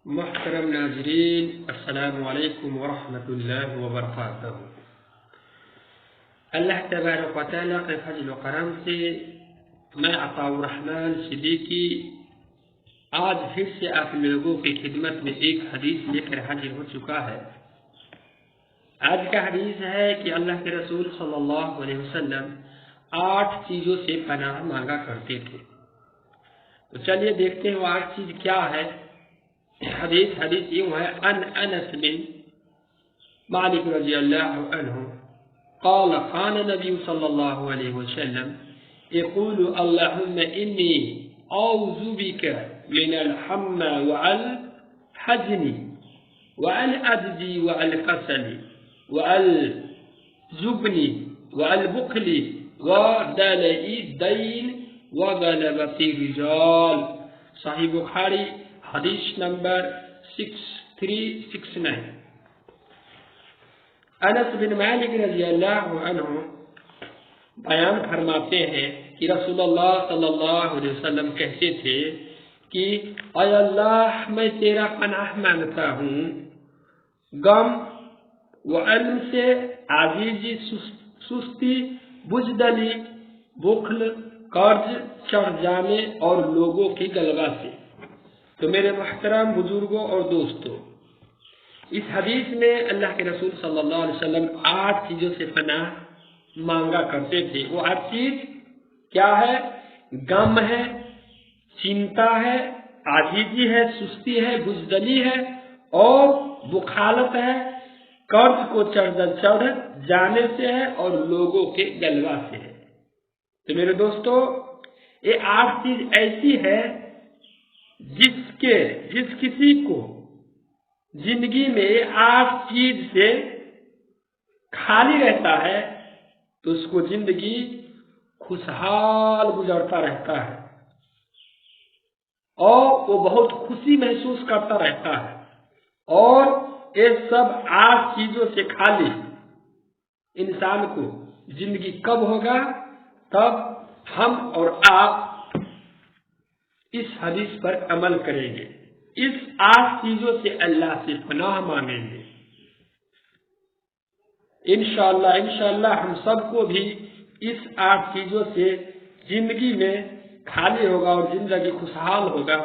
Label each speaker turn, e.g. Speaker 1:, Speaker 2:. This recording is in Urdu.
Speaker 1: محترم ناظرین، السلام علیکم ورحمۃ اللہ وبرکاتہ۔ اللہ تبارک و تعالیٰ کے فضل و کرم سے میں عطاء الرحمن صدیقی آج پھر سے آپ لوگوں کی خدمت میں ایک حدیث لے کر حاضر ہو چکا ہے۔ آج کا حدیث ہے کہ اللہ کے رسول صلی اللہ علیہ وسلم 8 چیزوں سے پناہ مانگا کرتے تھے۔ تو چلیے دیکھتے ہیں وہ 8 چیز کیا ہے۔ حدیث یوں ہے، ان انس بن مالک رضی اللہ عنہ قال كان النبي صلى الله عليه وسلم يقول اللهم إني أعوذ بك من الحمى والحزن والعجز والكسل والجبن والبخل ودلع الدين وغلبة الرجال۔ صحیح بخاری حدیث نمبر 6369۔ انس بن مالک رضی اللہ عنہ بیان فرماتے ہیں کہ رسول اللہ صلی اللہ علیہ وسلم کہتے تھے کہ اے اللہ، میں تیرا پناہ مانگتا ہوں غم و علم سے، عاجزی، سستی، بزدلی، بخل، قرض چڑھ جانے اور لوگوں کی غلبہ سے۔ تو میرے محترم بزرگوں اور دوستوں، اس حدیث میں اللہ کے رسول صلی اللہ علیہ وسلم 8 چیزوں سے پناہ مانگا کرتے تھے۔ وہ 8 چیز کیا ہے؟ غم ہے، چنتا ہے، عاجزی ہے، سستی ہے، بزدلی ہے اور بخالت ہے، قرض کو چڑھ جانے سے ہے اور لوگوں کے غلبہ سے ہے۔ تو میرے دوستو، یہ 8 چیز ایسی ہے جس کسی کو زندگی میں 8 چیز سے خالی رہتا ہے تو اس کو زندگی خوشحال گزرتا رہتا ہے اور وہ بہت خوشی محسوس کرتا رہتا ہے۔ اور یہ سب 8 چیزوں سے خالی انسان کو زندگی کب ہوگا؟ تب ہم اور آپ اس حدیث پر عمل کریں گے، اس 8 چیزوں سے اللہ سے پناہ مانگیں گے۔ انشاءاللہ ہم سب کو بھی اس 8 چیزوں سے زندگی میں خالی ہوگا اور زندگی خوشحال ہوگا۔